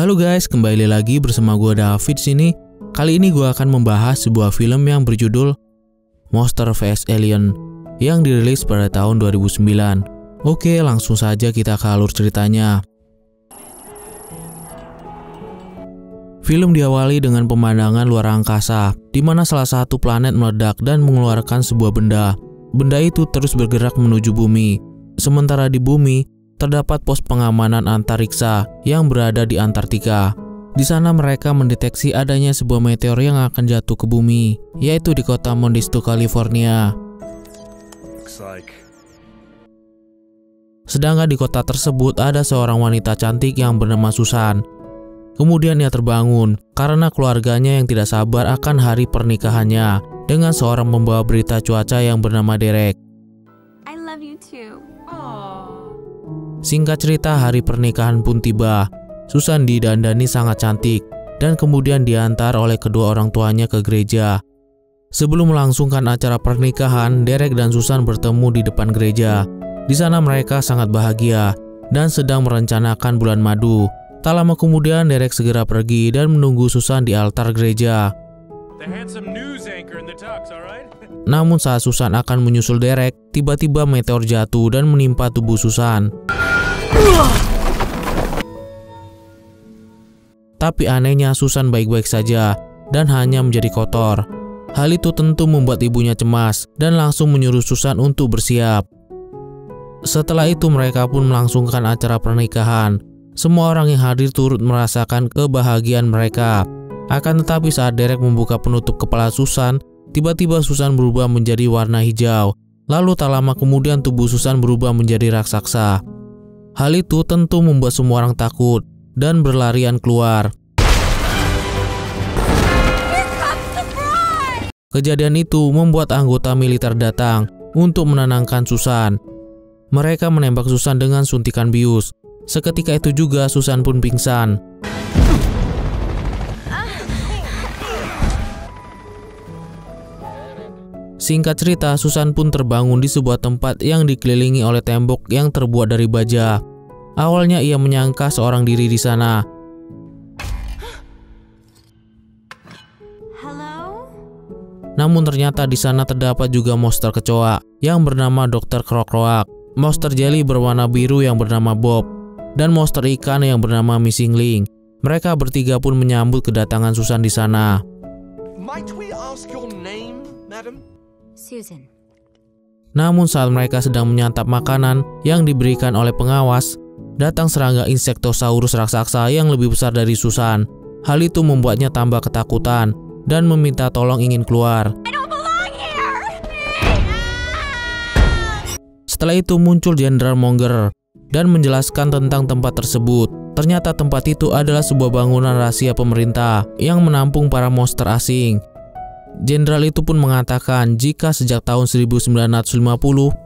Halo guys, kembali lagi bersama gue David sini. Kali ini gue akan membahas sebuah film yang berjudul Monster vs Alien yang dirilis pada tahun 2009. Oke, langsung saja kita ke alur ceritanya. Film diawali dengan pemandangan luar angkasa, di mana salah satu planet meledak dan mengeluarkan sebuah benda. Benda itu terus bergerak menuju bumi. Sementara di bumi, terdapat pos pengamanan antariksa yang berada di Antartika. Di sana mereka mendeteksi adanya sebuah meteor yang akan jatuh ke bumi, yaitu di kota Modesto, California. Sedangkan di kota tersebut ada seorang wanita cantik yang bernama Susan. Kemudian ia terbangun karena keluarganya yang tidak sabar akan hari pernikahannya dengan seorang pembawa berita cuaca yang bernama Derek. I love you too. Singkat cerita, hari pernikahan pun tiba. Susan didandani sangat cantik dan kemudian diantar oleh kedua orang tuanya ke gereja. Sebelum melangsungkan acara pernikahan, Derek dan Susan bertemu di depan gereja. Di sana mereka sangat bahagia dan sedang merencanakan bulan madu. Tak lama kemudian Derek segera pergi dan menunggu Susan di altar gereja. Namun saat Susan akan menyusul Derek, tiba-tiba meteor jatuh dan menimpa tubuh Susan. Tapi anehnya Susan baik-baik saja dan hanya menjadi kotor. Hal itu tentu membuat ibunya cemas dan langsung menyuruh Susan untuk bersiap. Setelah itu mereka pun melangsungkan acara pernikahan. Semua orang yang hadir turut merasakan kebahagiaan mereka. Akan tetapi saat Derek membuka penutup kepala Susan, tiba-tiba Susan berubah menjadi warna hijau. Lalu tak lama kemudian tubuh Susan berubah menjadi raksasa. Hal itu tentu membuat semua orang takut dan berlarian keluar. Kejadian itu membuat anggota militer datang untuk menenangkan Susan. Mereka menembak Susan dengan suntikan bius. Seketika itu juga Susan pun pingsan. Singkat cerita, Susan pun terbangun di sebuah tempat yang dikelilingi oleh tembok yang terbuat dari baja. Awalnya ia menyangka seorang diri di sana. Hello? Namun ternyata di sana terdapat juga monster kecoa yang bernama Dr. Kroak, monster jelly berwarna biru yang bernama Bob, dan monster ikan yang bernama Missing Link. Mereka bertiga pun menyambut kedatangan Susan di sana. Might we ask your name, madam? Susan. Namun saat mereka sedang menyantap makanan yang diberikan oleh pengawas, datang serangga Insectosaurus raksasa yang lebih besar dari Susan. Hal itu membuatnya tambah ketakutan dan meminta tolong ingin keluar. I don't belong here. Setelah itu muncul Jenderal Monger dan menjelaskan tentang tempat tersebut. Ternyata tempat itu adalah sebuah bangunan rahasia pemerintah yang menampung para monster asing. Jenderal itu pun mengatakan jika sejak tahun 1950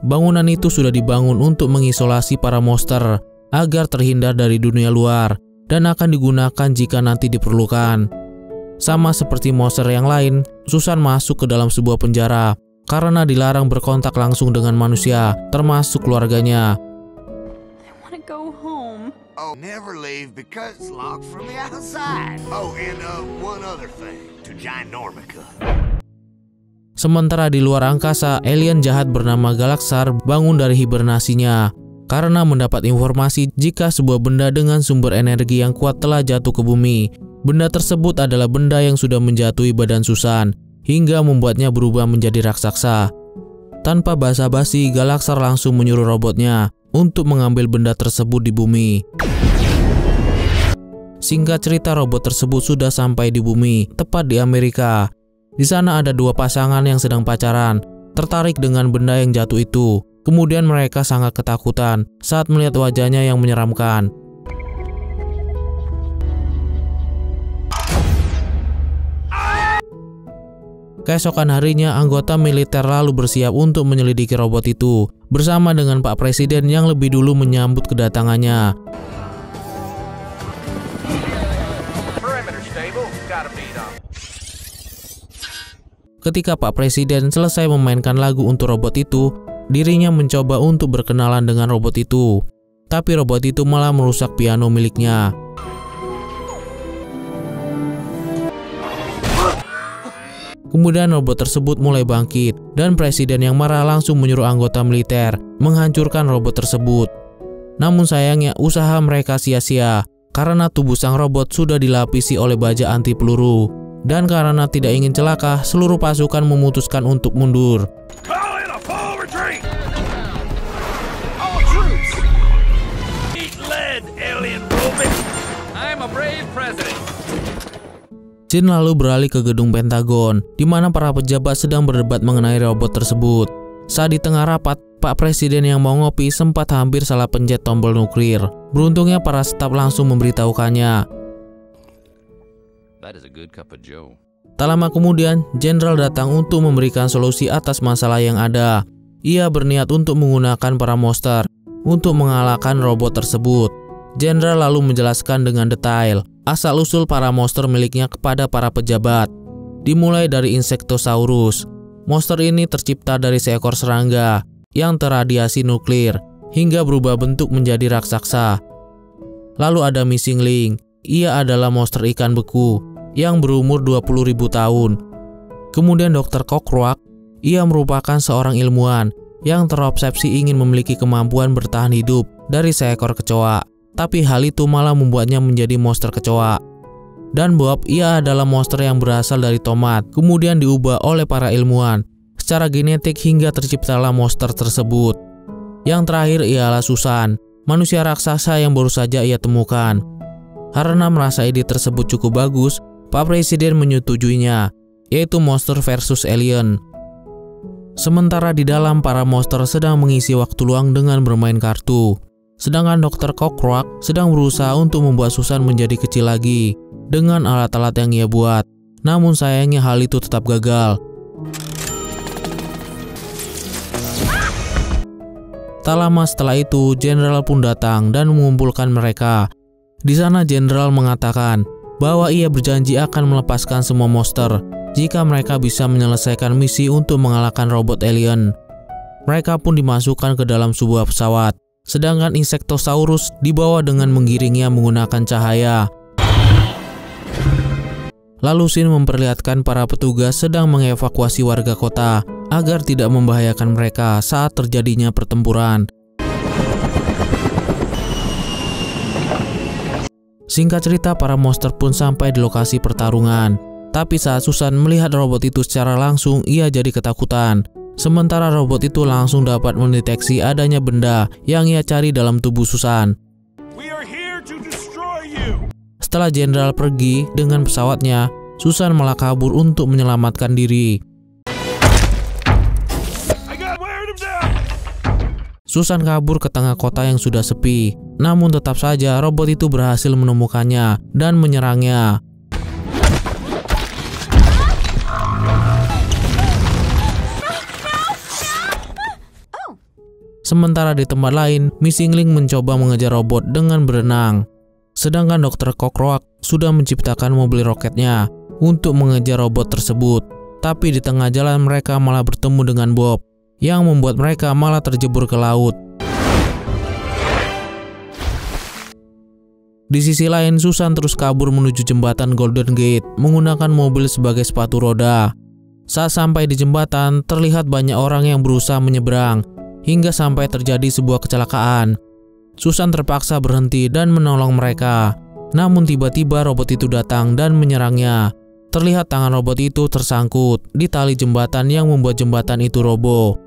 bangunan itu sudah dibangun untuk mengisolasi para monster agar terhindar dari dunia luar dan akan digunakan jika nanti diperlukan. Sama seperti monster yang lain, Susan masuk ke dalam sebuah penjara karena dilarang berkontak langsung dengan manusia, termasuk keluarganya. I want to go home. Oh, never leave because it's locked from the outside. Oh, and one other thing, to Ginormica. Sementara di luar angkasa, alien jahat bernama Galaxar bangun dari hibernasinya karena mendapat informasi jika sebuah benda dengan sumber energi yang kuat telah jatuh ke bumi. Benda tersebut adalah benda yang sudah menjatuhi badan Susan hingga membuatnya berubah menjadi raksasa. Tanpa basa-basi, Galaxar langsung menyuruh robotnya untuk mengambil benda tersebut di bumi. Singkat cerita, robot tersebut sudah sampai di bumi, tepat di Amerika. Di sana ada dua pasangan yang sedang pacaran, tertarik dengan benda yang jatuh itu. Kemudian mereka sangat ketakutan saat melihat wajahnya yang menyeramkan. Keesokan harinya, anggota militer lalu bersiap untuk menyelidiki robot itu bersama dengan Pak Presiden yang lebih dulu menyambut kedatangannya. Ketika Pak Presiden selesai memainkan lagu untuk robot itu, dirinya mencoba untuk berkenalan dengan robot itu. Tapi robot itu malah merusak piano miliknya. Kemudian robot tersebut mulai bangkit dan presiden yang marah langsung menyuruh anggota militer menghancurkan robot tersebut. Namun sayangnya usaha mereka sia-sia karena tubuh sang robot sudah dilapisi oleh baja anti peluru. Dan karena tidak ingin celaka, seluruh pasukan memutuskan untuk mundur. Jin lalu beralih ke gedung Pentagon, di mana para pejabat sedang berdebat mengenai robot tersebut. Saat di tengah rapat, Pak Presiden yang mau ngopi sempat hampir salah pencet tombol nuklir. Beruntungnya para staf langsung memberitahukannya. Tak lama kemudian, Jenderal datang untuk memberikan solusi atas masalah yang ada. Ia berniat untuk menggunakan para monster untuk mengalahkan robot tersebut. Jenderal lalu menjelaskan dengan detail asal-usul para monster miliknya kepada para pejabat. Dimulai dari Insectosaurus. Monster ini tercipta dari seekor serangga yang terradiasi nuklir hingga berubah bentuk menjadi raksasa. Lalu ada Missing Link. Ia adalah monster ikan beku yang berumur 20.000 tahun. Kemudian Dr. Cockroach. Ia merupakan seorang ilmuwan yang terobsesi ingin memiliki kemampuan bertahan hidup dari seekor kecoa. Tapi hal itu malah membuatnya menjadi monster kecoa. Dan Bob, ia adalah monster yang berasal dari tomat, kemudian diubah oleh para ilmuwan secara genetik hingga terciptalah monster tersebut. Yang terakhir ialah Susan, manusia raksasa yang baru saja ia temukan. Karena merasa ide tersebut cukup bagus, Pak Presiden menyetujuinya, yaitu monster versus alien. Sementara di dalam, para monster sedang mengisi waktu luang dengan bermain kartu. Sedangkan Dr. Cockroach sedang berusaha untuk membuat Susan menjadi kecil lagi dengan alat-alat yang ia buat. Namun sayangnya hal itu tetap gagal. Tak lama setelah itu, Jenderal pun datang dan mengumpulkan mereka. Di sana Jenderal mengatakan bahwa ia berjanji akan melepaskan semua monster jika mereka bisa menyelesaikan misi untuk mengalahkan robot alien. Mereka pun dimasukkan ke dalam sebuah pesawat. Sedangkan Insectosaurus dibawa dengan menggiringnya menggunakan cahaya. Lalu Shin memperlihatkan para petugas sedang mengevakuasi warga kota agar tidak membahayakan mereka saat terjadinya pertempuran. Singkat cerita, para monster pun sampai di lokasi pertarungan. Tapi saat Susan melihat robot itu secara langsung, ia jadi ketakutan. Sementara robot itu langsung dapat mendeteksi adanya benda yang ia cari dalam tubuh Susan. Setelah Jenderal pergi dengan pesawatnya, Susan malah kabur untuk menyelamatkan diri. Susan kabur ke tengah kota yang sudah sepi. Namun tetap saja robot itu berhasil menemukannya dan menyerangnya. Sementara di tempat lain, Missing Link mencoba mengejar robot dengan berenang. Sedangkan Dr. Cockroach sudah menciptakan mobil roketnya untuk mengejar robot tersebut. Tapi di tengah jalan mereka malah bertemu dengan Bob, yang membuat mereka malah terjebur ke laut. Di sisi lain, Susan terus kabur menuju jembatan Golden Gate menggunakan mobil sebagai sepatu roda. Saat sampai di jembatan, terlihat banyak orang yang berusaha menyeberang, hingga sampai terjadi sebuah kecelakaan. Susan terpaksa berhenti dan menolong mereka. Namun tiba-tiba robot itu datang dan menyerangnya. Terlihat tangan robot itu tersangkut di tali jembatan yang membuat jembatan itu roboh.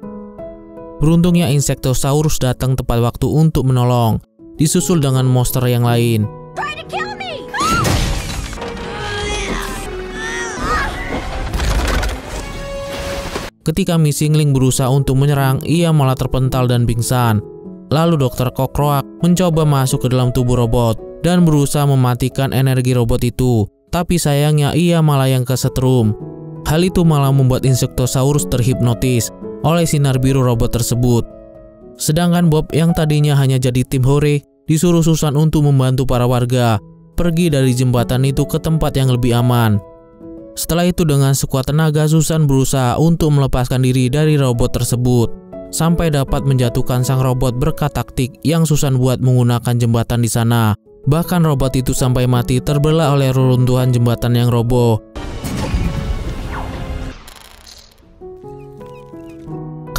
Beruntungnya Insectosaurus datang tepat waktu untuk menolong, disusul dengan monster yang lain. Ketika Missing Link berusaha untuk menyerang, ia malah terpental dan pingsan. Lalu Dr. Cockroach mencoba masuk ke dalam tubuh robot dan berusaha mematikan energi robot itu. Tapi sayangnya ia malah yang kesetrum. Hal itu malah membuat Insectosaurus terhipnotis oleh sinar biru robot tersebut. Sedangkan Bob yang tadinya hanya jadi tim hore, disuruh Susan untuk membantu para warga pergi dari jembatan itu ke tempat yang lebih aman. Setelah itu dengan sekuat tenaga Susan berusaha untuk melepaskan diri dari robot tersebut sampai dapat menjatuhkan sang robot berkat taktik yang Susan buat menggunakan jembatan di sana. Bahkan robot itu sampai mati terbelah oleh reruntuhan jembatan yang roboh.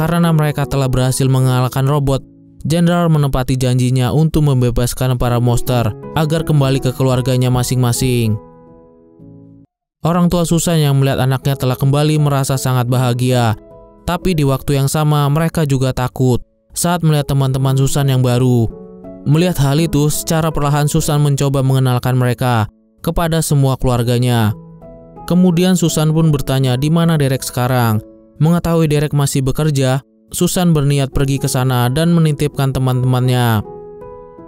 Karena mereka telah berhasil mengalahkan robot, Jenderal menepati janjinya untuk membebaskan para monster agar kembali ke keluarganya masing-masing. Orang tua Susan yang melihat anaknya telah kembali merasa sangat bahagia. Tapi di waktu yang sama mereka juga takut saat melihat teman-teman Susan yang baru. Melihat hal itu, secara perlahan Susan mencoba mengenalkan mereka kepada semua keluarganya. Kemudian Susan pun bertanya di mana Derek sekarang. Mengetahui Derek masih bekerja, Susan berniat pergi ke sana dan menitipkan teman-temannya.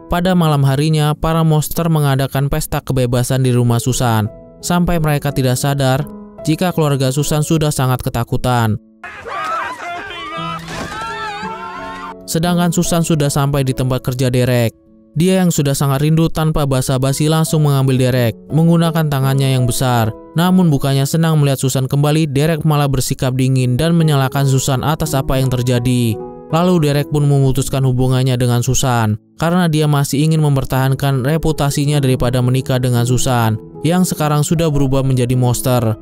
Pada malam harinya, para monster mengadakan pesta kebebasan di rumah Susan, sampai mereka tidak sadar jika keluarga Susan sudah sangat ketakutan. Sedangkan Susan sudah sampai di tempat kerja Derek. Dia yang sudah sangat rindu tanpa basa-basi langsung mengambil Derek menggunakan tangannya yang besar. Namun bukannya senang melihat Susan kembali, Derek malah bersikap dingin dan menyalahkan Susan atas apa yang terjadi. Lalu Derek pun memutuskan hubungannya dengan Susan karena dia masih ingin mempertahankan reputasinya daripada menikah dengan Susan yang sekarang sudah berubah menjadi monster.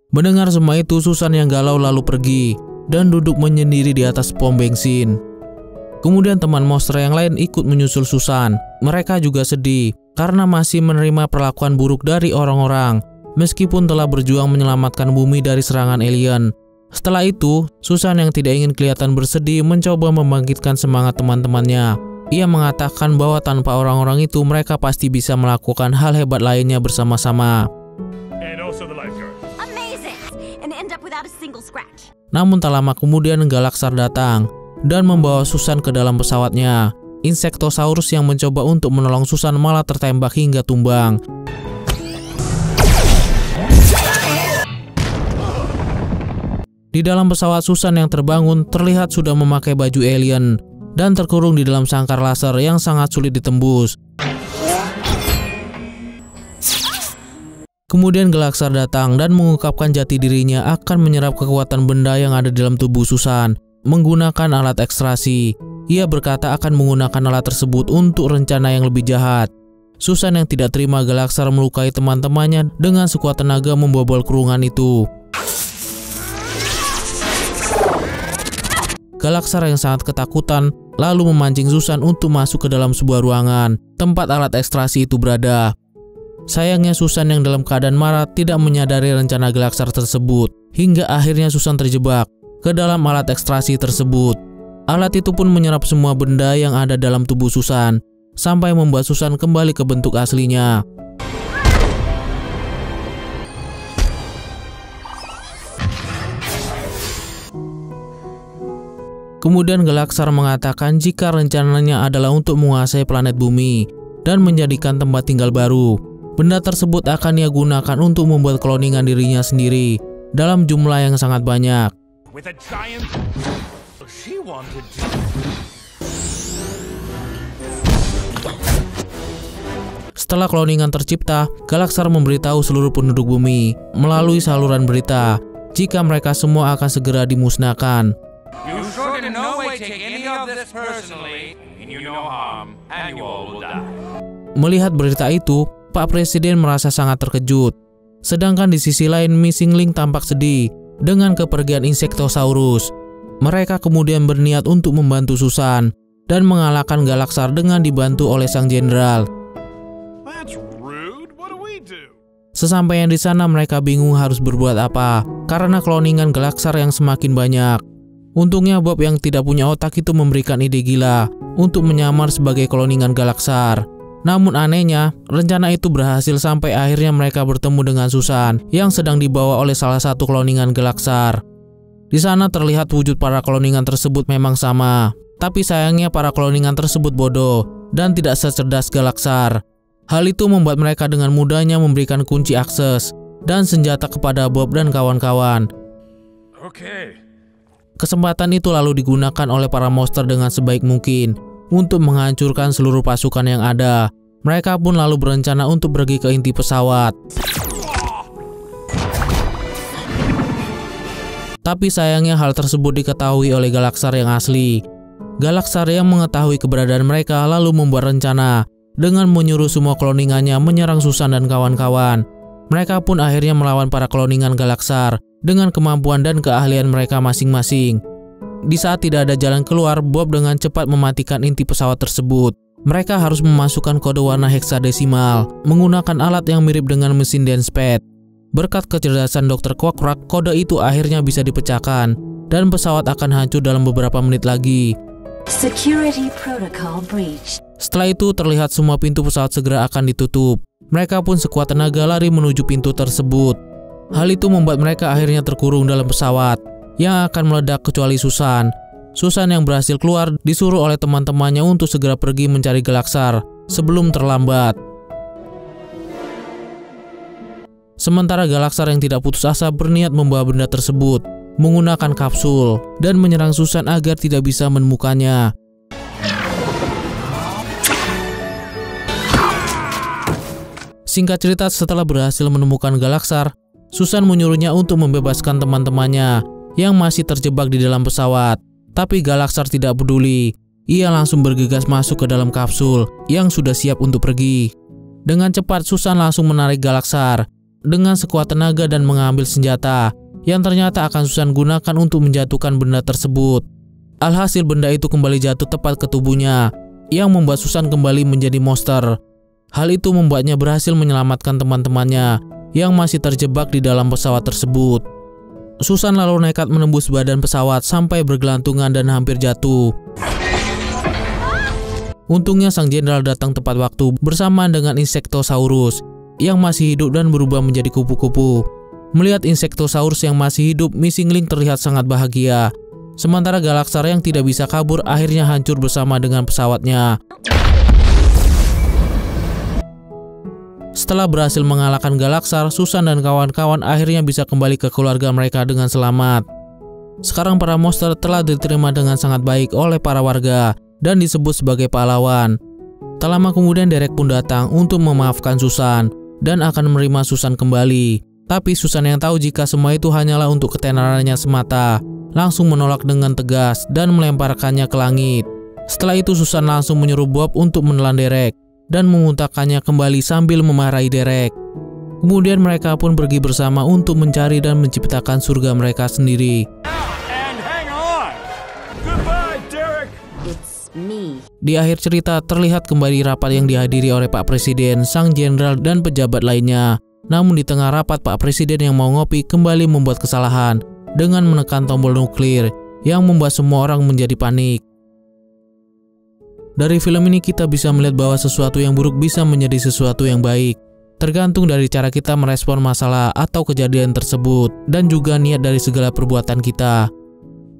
Mendengar semua itu, Susan yang galau lalu pergi dan duduk menyendiri di atas pom bensin. Kemudian teman monster yang lain ikut menyusul Susan. Mereka juga sedih karena masih menerima perlakuan buruk dari orang-orang meskipun telah berjuang menyelamatkan bumi dari serangan alien. Setelah itu, Susan yang tidak ingin kelihatan bersedih mencoba membangkitkan semangat teman-temannya. Ia mengatakan bahwa tanpa orang-orang itu mereka pasti bisa melakukan hal hebat lainnya bersama-sama. Namun tak lama kemudian Galaxar datang dan membawa Susan ke dalam pesawatnya. Insektosaurus yang mencoba untuk menolong Susan malah tertembak hingga tumbang. Di dalam pesawat, Susan yang terbangun terlihat sudah memakai baju alien dan terkurung di dalam sangkar laser yang sangat sulit ditembus. Kemudian Galaxar datang dan mengungkapkan jati dirinya akan menyerap kekuatan benda yang ada di dalam tubuh Susan menggunakan alat ekstrasi. Ia berkata akan menggunakan alat tersebut untuk rencana yang lebih jahat. Susan yang tidak terima Galaxar melukai teman-temannya dengan sekuat tenaga membobol kurungan itu. Galaxar yang sangat ketakutan lalu memancing Susan untuk masuk ke dalam sebuah ruangan tempat alat ekstrasi itu berada. Sayangnya Susan yang dalam keadaan marah tidak menyadari rencana Galaxar tersebut hingga akhirnya Susan terjebak ke dalam alat ekstrasi tersebut. Alat itu pun menyerap semua benda yang ada dalam tubuh Susan sampai membuat Susan kembali ke bentuk aslinya. Kemudian Galaxar mengatakan jika rencananya adalah untuk menguasai planet bumi dan menjadikan tempat tinggal baru. Benda tersebut akan ia gunakan untuk membuat kloningan dirinya sendiri dalam jumlah yang sangat banyak. Setelah kloningan tercipta, Galaxar memberitahu seluruh penduduk bumi melalui saluran berita jika mereka semua akan segera dimusnahkan. Melihat berita itu, Pak Presiden merasa sangat terkejut. Sedangkan di sisi lain, Missing Link tampak sedih dengan kepergian Insektosaurus. Mereka kemudian berniat untuk membantu Susan dan mengalahkan Galaxar dengan dibantu oleh sang jenderal. Sesampainya di sana, mereka bingung harus berbuat apa karena kloningan Galaxar yang semakin banyak. Untungnya Bob yang tidak punya otak itu memberikan ide gila untuk menyamar sebagai kloningan Galaxar. Namun anehnya, rencana itu berhasil sampai akhirnya mereka bertemu dengan Susan yang sedang dibawa oleh salah satu kloningan Galaxar. Di sana terlihat wujud para kloningan tersebut memang sama, tapi sayangnya para kloningan tersebut bodoh dan tidak secerdas Galaxar. Hal itu membuat mereka dengan mudahnya memberikan kunci akses dan senjata kepada Bob dan kawan-kawan. Kesempatan itu lalu digunakan oleh para monster dengan sebaik mungkin untuk menghancurkan seluruh pasukan yang ada. Mereka pun lalu berencana untuk pergi ke inti pesawat. Tapi sayangnya hal tersebut diketahui oleh Galaxar yang asli. Galaxar yang mengetahui keberadaan mereka lalu membuat rencana dengan menyuruh semua kloningannya menyerang Susan dan kawan-kawan. Mereka pun akhirnya melawan para kloningan Galaxar dengan kemampuan dan keahlian mereka masing-masing. Di saat tidak ada jalan keluar, Bob dengan cepat mematikan inti pesawat tersebut. Mereka harus memasukkan kode warna heksadesimal menggunakan alat yang mirip dengan mesin Denspad. Berkat kecerdasan Dr. Quackrock, kode itu akhirnya bisa dipecahkan dan pesawat akan hancur dalam beberapa menit lagi. Security protocol breach. Setelah itu terlihat semua pintu pesawat segera akan ditutup. Mereka pun sekuat tenaga lari menuju pintu tersebut. Hal itu membuat mereka akhirnya terkurung dalam pesawat yang akan meledak kecuali Susan. Susan yang berhasil keluar disuruh oleh teman-temannya untuk segera pergi mencari Galaxar sebelum terlambat. Sementara Galaxar yang tidak putus asa berniat membawa benda tersebut menggunakan kapsul dan menyerang Susan agar tidak bisa menemukannya. Singkat cerita, setelah berhasil menemukan Galaxar, Susan menyuruhnya untuk membebaskan teman-temannya yang masih terjebak di dalam pesawat. Tapi Galaxar tidak peduli. Ia langsung bergegas masuk ke dalam kapsul yang sudah siap untuk pergi. Dengan cepat, Susan langsung menarik Galaxar dengan sekuat tenaga dan mengambil senjata yang ternyata akan Susan gunakan untuk menjatuhkan benda tersebut. Alhasil benda itu kembali jatuh tepat ke tubuhnya yang membuat Susan kembali menjadi monster. Hal itu membuatnya berhasil menyelamatkan teman-temannya yang masih terjebak di dalam pesawat tersebut. Susan lalu nekat menembus badan pesawat sampai bergelantungan dan hampir jatuh. Untungnya sang jenderal datang tepat waktu bersamaan dengan Insectosaurus yang masih hidup dan berubah menjadi kupu-kupu. Melihat Insectosaurus yang masih hidup, Missing Link terlihat sangat bahagia. Sementara Galaxar yang tidak bisa kabur akhirnya hancur bersama dengan pesawatnya. Setelah berhasil mengalahkan Galaxar, Susan dan kawan-kawan akhirnya bisa kembali ke keluarga mereka dengan selamat. Sekarang para monster telah diterima dengan sangat baik oleh para warga dan disebut sebagai pahlawan. Tak lama kemudian Derek pun datang untuk memaafkan Susan dan akan menerima Susan kembali. Tapi Susan yang tahu jika semua itu hanyalah untuk ketenarannya semata, langsung menolak dengan tegas dan melemparkannya ke langit. Setelah itu Susan langsung menyuruh Bob untuk menelan Derek dan memuntahkannya kembali sambil memarahi Derek. Kemudian mereka pun pergi bersama untuk mencari dan menciptakan surga mereka sendiri. And hang on. Goodbye, Derek. It's me. Di akhir cerita terlihat kembali rapat yang dihadiri oleh Pak Presiden, sang jenderal dan pejabat lainnya. Namun di tengah rapat, Pak Presiden yang mau ngopi kembali membuat kesalahan dengan menekan tombol nuklir yang membuat semua orang menjadi panik. Dari film ini kita bisa melihat bahwa sesuatu yang buruk bisa menjadi sesuatu yang baik, tergantung dari cara kita merespon masalah atau kejadian tersebut dan juga niat dari segala perbuatan kita.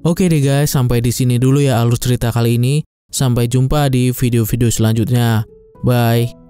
Oke deh guys, sampai di sini dulu ya alur cerita kali ini. Sampai jumpa di video-video selanjutnya. Bye.